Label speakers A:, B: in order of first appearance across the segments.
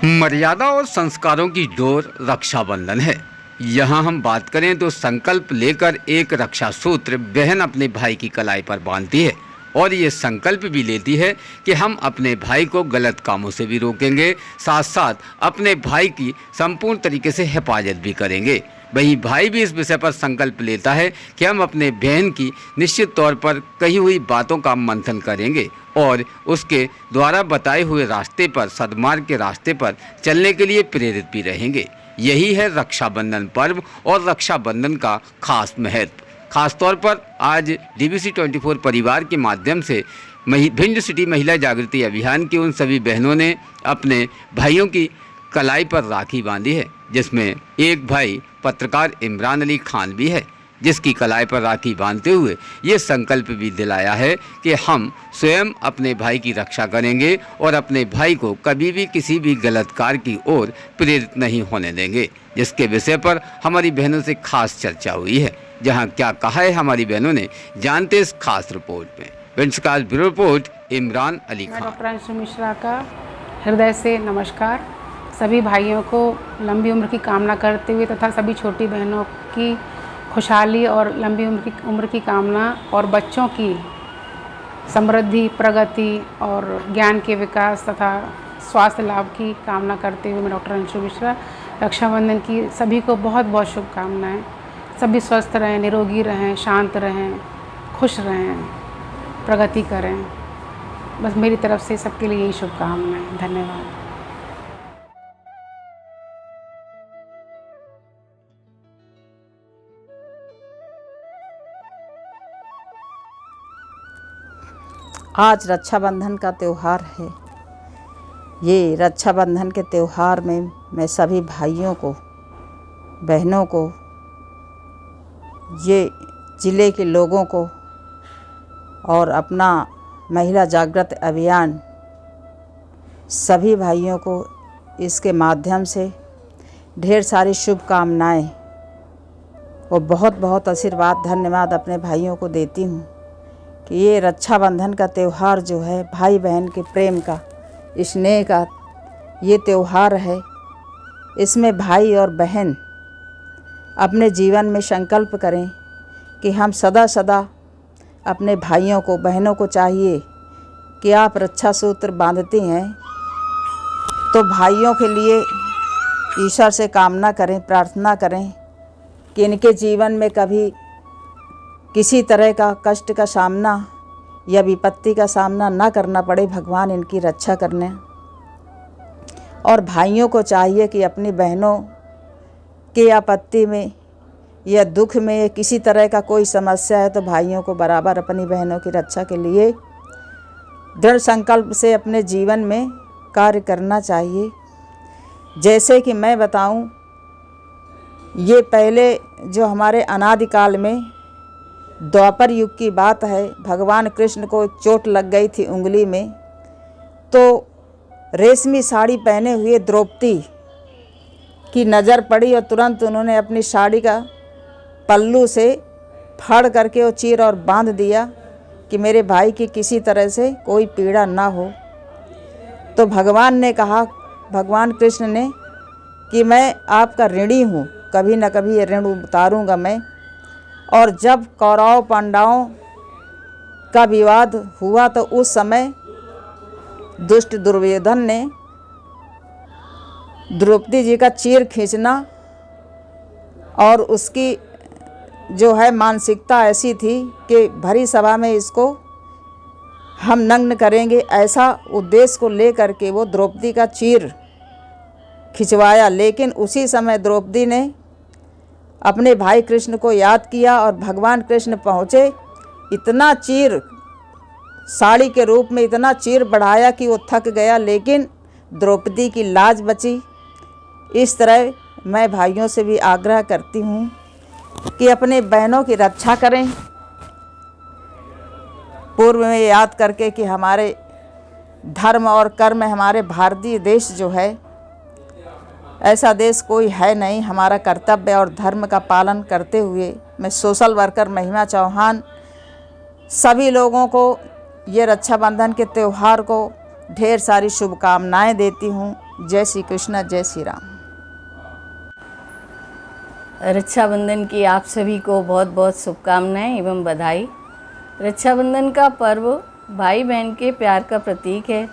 A: मर्यादा और संस्कारों की डोर रक्षाबंधन है। यहाँ हम बात करें तो संकल्प लेकर एक रक्षा सूत्र बहन अपने भाई की कलाई पर बांधती है और ये संकल्प भी लेती है कि हम अपने भाई को गलत कामों से भी रोकेंगे, साथ साथ अपने भाई की संपूर्ण तरीके से हिफाजत भी करेंगे। वहीं भाई भी इस विषय पर संकल्प लेता है कि हम अपने बहन की निश्चित तौर पर कही हुई बातों का मंथन करेंगे और उसके द्वारा बताए हुए रास्ते पर, सद्मार्ग के रास्ते पर चलने के लिए प्रेरित भी रहेंगे। यही है रक्षाबंधन पर्व और रक्षाबंधन का खास महत्व। खासतौर पर आज DBC 24 परिवार के माध्यम से भिंड सिटी महिला जागृति अभियान की उन सभी बहनों ने अपने भाइयों की कलाई पर राखी बांधी है, जिसमें एक भाई पत्रकार इमरान अली खान भी है, जिसकी कलाई पर राखी बांधते हुए ये संकल्प भी दिलाया है कि हम स्वयं अपने भाई की रक्षा करेंगे और अपने भाई को कभी भी किसी भी गलत कार्य की ओर प्रेरित नहीं होने देंगे, जिसके विषय पर हमारी बहनों से खास चर्चा हुई है। जहां क्या कहा है हमारी बहनों ने, जानते इस खास रिपोर्ट में। विंडस्कास्ट bureau report, Imran Ali Khan.
B: Doctor Anshu Mishra का हृदय से नमस्कार। सभी भाइयों को लंबी उम्र की कामना करते हुए तथा सभी छोटी बहनों की खुशहाली और लंबी उम्र की कामना और बच्चों की समृद्धि, प्रगति और ज्ञान के विकास तथा स्वास्थ्य लाभ की कामना करते हुए मैं डॉक्टर अंशु मिश्रा रक्षाबंधन की सभी को बहुत बहुत शुभकामनाएं। सभी स्वस्थ रहें, निरोगी रहें, शांत रहें, खुश रहें, प्रगति करें। बस मेरी तरफ से सबके लिए यही शुभकामनाएं। धन्यवाद।
C: आज रक्षाबंधन का त्यौहार है। ये रक्षाबंधन के त्यौहार में मैं सभी भाइयों को, बहनों को, ये ज़िले के लोगों को और अपना महिला जागृत अभियान सभी भाइयों को इसके माध्यम से ढेर सारी शुभकामनाएं और बहुत बहुत आशीर्वाद, धन्यवाद अपने भाइयों को देती हूँ कि ये रक्षाबंधन का त्यौहार जो है भाई बहन के प्रेम का, स्नेह का ये त्यौहार है। इसमें भाई और बहन अपने जीवन में संकल्प करें कि हम सदा सदा अपने भाइयों को, बहनों को चाहिए कि आप रक्षा सूत्र बांधती हैं तो भाइयों के लिए ईश्वर से कामना करें, प्रार्थना करें कि इनके जीवन में कभी किसी तरह का कष्ट का सामना या विपत्ति का सामना ना करना पड़े, भगवान इनकी रक्षा करने। और भाइयों को चाहिए कि अपनी बहनों के आपत्ति में या दुख में किसी तरह का कोई समस्या है तो भाइयों को बराबर अपनी बहनों की रक्षा के लिए दृढ़ संकल्प से अपने जीवन में कार्य करना चाहिए। जैसे कि मैं बताऊं, ये पहले जो हमारे अनादिकाल में द्वापर युग की बात है, भगवान कृष्ण को एक चोट लग गई थी उंगली में, तो रेशमी साड़ी पहने हुए द्रौपदी की नज़र पड़ी और तुरंत उन्होंने अपनी साड़ी का पल्लू से फाड़ करके वो चीर और बांध दिया कि मेरे भाई की किसी तरह से कोई पीड़ा ना हो। तो भगवान ने कहा, भगवान कृष्ण ने, कि मैं आपका ऋणी हूँ, कभी न कभी ये ऋण उतारूँगा मैं। और जब कौरव पांडवों का विवाद हुआ तो उस समय दुष्ट दुर्योधन ने द्रौपदी जी का चीर खींचना और उसकी जो है मानसिकता ऐसी थी कि भरी सभा में इसको हम नग्न करेंगे, ऐसा उद्देश्य को लेकर के वो द्रौपदी का चीर खिंचवाया। लेकिन उसी समय द्रौपदी ने अपने भाई कृष्ण को याद किया और भगवान कृष्ण पहुँचे, इतना चीर साड़ी के रूप में इतना चीर बढ़ाया कि वो थक गया, लेकिन द्रौपदी की लाज बची। इस तरह मैं भाइयों से भी आग्रह करती हूँ कि अपने बहनों की रक्षा करें, पूर्व में याद करके कि हमारे धर्म और कर्म, हमारे भारतीय देश जो है, ऐसा देश कोई है नहीं। हमारा कर्तव्य और धर्म का पालन करते हुए मैं सोशल वर्कर महिमा चौहान सभी लोगों को ये रक्षाबंधन के त्यौहार को ढेर सारी शुभकामनाएं देती हूँ। जय श्री कृष्ण, जय श्री राम।
D: रक्षाबंधन की आप सभी को बहुत बहुत शुभकामनाएं एवं बधाई। रक्षाबंधन का पर्व भाई बहन के प्यार का प्रतीक है।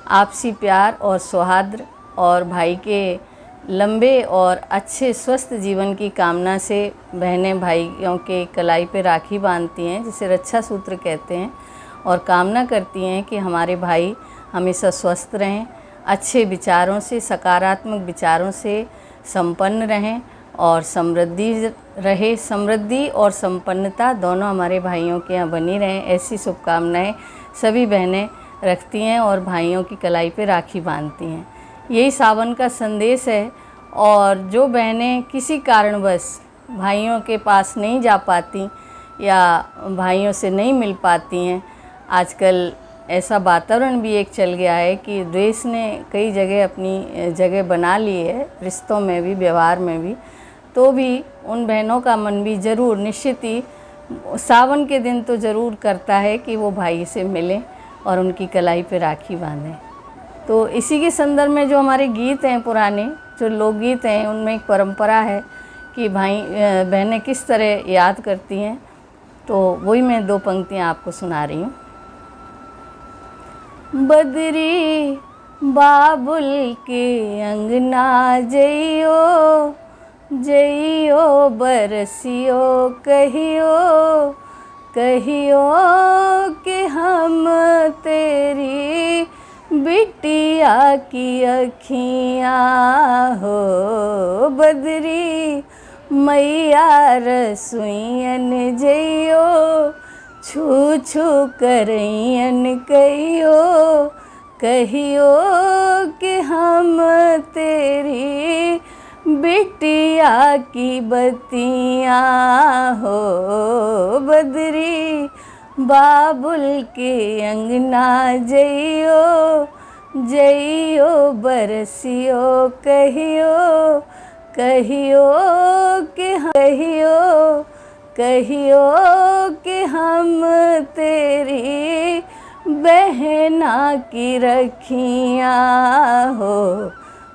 D: आपसी प्यार और सौहार्द और भाई के लंबे और अच्छे स्वस्थ जीवन की कामना से बहनें भाइयों के कलाई पे राखी बांधती हैं, जिसे रक्षा सूत्र कहते हैं, और कामना करती हैं कि हमारे भाई हमेशा स्वस्थ रहें, अच्छे विचारों से, सकारात्मक विचारों से संपन्न रहें और समृद्धि और संपन्नता दोनों हमारे भाइयों के यहाँ बनी रहें। ऐसी शुभकामनाएं सभी बहनें रखती हैं और भाइयों की कलाई पे राखी बांधती हैं। यही सावन का संदेश है। और जो बहनें किसी कारणवश भाइयों के पास नहीं जा पाती या भाइयों से नहीं मिल पाती हैं, आजकल ऐसा वातावरण भी एक चल गया है कि द्वेष ने कई जगह अपनी जगह बना ली है, रिश्तों में भी, व्यवहार में भी। तो भी उन बहनों का मन भी ज़रूर निश्चित ही सावन के दिन तो ज़रूर करता है कि वो भाई से मिलें और उनकी कलाई पे राखी बांधें। तो इसी के संदर्भ में जो हमारे गीत हैं, पुराने जो लोकगीत हैं, उनमें एक परंपरा है कि भाई बहनें किस तरह याद करती हैं। तो वही मैं 2 पंक्तियाँ आपको सुना रही हूँ। बदरी बाबुल के अंगना जइयो, जइयो बरसियो कहियो, कहियो कि हम तेरी बिटिया की अखियाँ हो। बदरी मैया रसुइयन जइयो, छू छू करैयन कहियो, कहियो कि हम तेरी बिटिया की बत्तियाँ हो। बदरी बाबुल के अंगना जइयो, जइयो बरसियो कहियो, कहियो कि कहियो कि हम तेरी बहना की रखियाँ हो।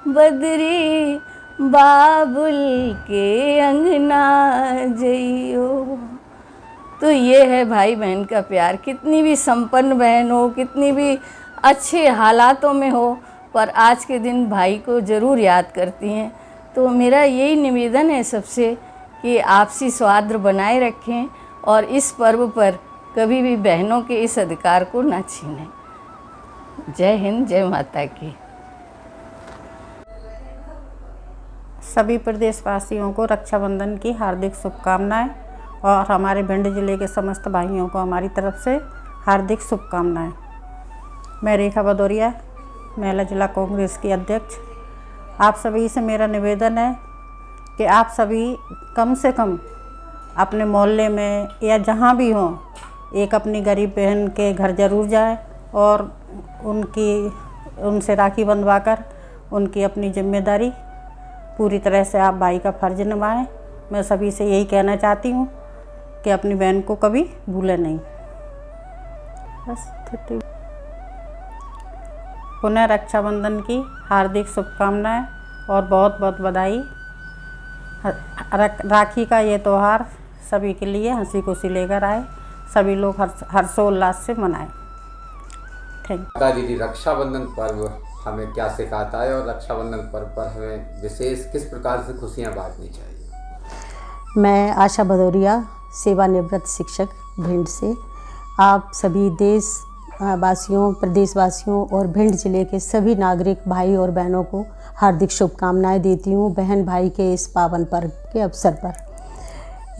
D: बदरी बाबुल के अंगना जइयो। तो ये है भाई बहन का प्यार। कितनी भी संपन्न बहन हो, कितनी भी अच्छे हालातों में हो, पर आज के दिन भाई को ज़रूर याद करती हैं। तो मेरा यही निवेदन है सबसे कि आपसी सौहार्द बनाए रखें और इस पर्व पर कभी भी बहनों के इस अधिकार को ना छीनें। जय हिंद, जय माता की।
B: सभी प्रदेशवासियों को रक्षाबंधन की हार्दिक शुभकामनाएं और हमारे भिंड जिले के समस्त भाइयों को हमारी तरफ से हार्दिक शुभकामनाएं। मैं रेखा भदौरिया, महिला जिला कांग्रेस की अध्यक्ष। आप सभी से मेरा निवेदन है कि आप सभी कम से कम अपने मोहल्ले में या जहाँ भी हों, एक अपनी गरीब बहन के घर ज़रूर जाएं और उनसे राखी बंधवाकर उनकी अपनी जिम्मेदारी पूरी तरह से आप भाई का फ़र्ज़ निभाएं। मैं सभी से यही कहना चाहती हूँ कि अपनी बहन को कभी भूलें नहीं। बस पुनः रक्षाबंधन की हार्दिक शुभकामनाएं और बहुत बहुत बधाई। राखी का ये त्यौहार सभी के लिए हंसी खुशी लेकर आए, सभी लोग हर्षोल्लास से मनाएं। Thank you.
A: दीदी, रक्षाबंधन पर्व हमें क्या सिखाता है और रक्षाबंधन पर्व पर हमें विशेष किस प्रकार से खुशियाँ बांटनी चाहिए?
E: मैं आशा भदौरिया, सेवानिवृत्त शिक्षक भिंड से आप सभी देशवासियों, प्रदेशवासियों और भिंड जिले के सभी नागरिक भाई और बहनों को हार्दिक शुभकामनाएं देती हूँ बहन भाई के इस पावन पर्व के अवसर पर।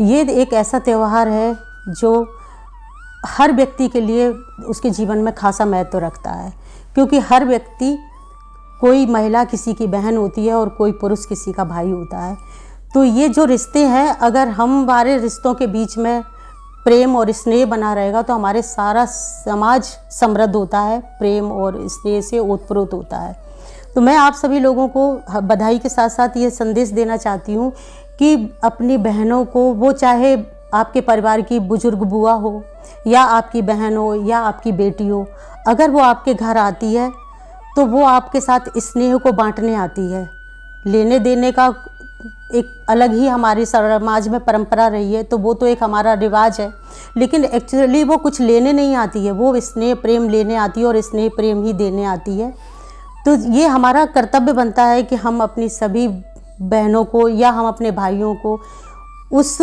E: ये एक ऐसा त्यौहार है जो हर व्यक्ति के लिए उसके जीवन में खासा महत्व रखता है, क्योंकि हर व्यक्ति, कोई महिला किसी की बहन होती है और कोई पुरुष किसी का भाई होता है। तो ये जो रिश्ते हैं, अगर हमारे रिश्तों के बीच में प्रेम और स्नेह बना रहेगा तो हमारे सारा समाज समृद्ध होता है, प्रेम और स्नेह से ओतप्रोत होता है। तो मैं आप सभी लोगों को बधाई के साथ साथ ये संदेश देना चाहती हूँ कि अपनी बहनों को, वो चाहे आपके परिवार की बुजुर्ग बुआ हो या आपकी बहन हो या आपकी बेटी हो, अगर वो आपके घर आती है तो वो आपके साथ स्नेह को बांटने आती है। लेने देने का एक अलग ही हमारे समाज में परंपरा रही है, तो वो तो एक हमारा रिवाज है, लेकिन एक्चुअली वो कुछ लेने नहीं आती है, वो स्नेह प्रेम लेने आती है और स्नेह प्रेम ही देने आती है। तो ये हमारा कर्तव्य बनता है कि हम अपनी सभी बहनों को या हम अपने भाइयों को उस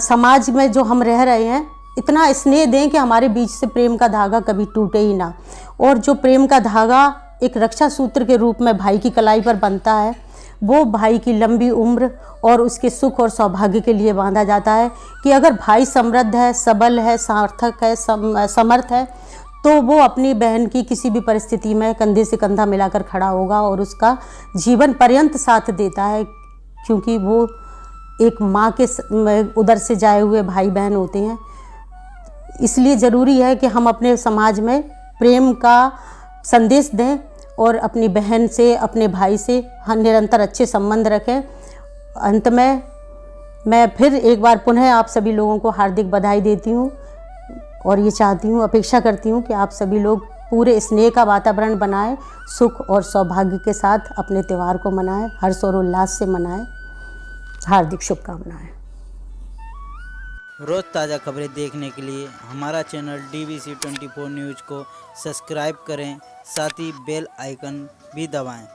E: समाज में जो हम रह रहे हैं इतना स्नेह दें कि हमारे बीच से प्रेम का धागा कभी टूटे ही ना। और जो प्रेम का धागा एक रक्षा सूत्र के रूप में भाई की कलाई पर बनता है, वो भाई की लंबी उम्र और उसके सुख और सौभाग्य के लिए बांधा जाता है कि अगर भाई समृद्ध है, सबल है, सार्थक है, समर्थ है, तो वो अपनी बहन की किसी भी परिस्थिति में कंधे से कंधा मिलाकर खड़ा होगा और उसका जीवन पर्यंत साथ देता है, क्योंकि वो एक माँ के उदर से जाए हुए भाई बहन होते हैं। इसलिए ज़रूरी है कि हम अपने समाज में प्रेम का संदेश दें और अपनी बहन से, अपने भाई से हम निरंतर अच्छे संबंध रखें। अंत में मैं फिर एक बार पुनः आप सभी लोगों को हार्दिक बधाई देती हूँ और ये चाहती हूँ, अपेक्षा करती हूँ कि आप सभी लोग पूरे स्नेह का वातावरण बनाएं, सुख और सौभाग्य के साथ अपने त्यौहार को मनाएं, हर्ष और उल्लास से मनाएं। हार्दिक शुभकामनाएं।
F: रोज़ ताज़ा खबरें देखने के लिए हमारा चैनल DBC 24 न्यूज़ को सब्सक्राइब करें, साथ ही बेल आइकन भी दबाएं।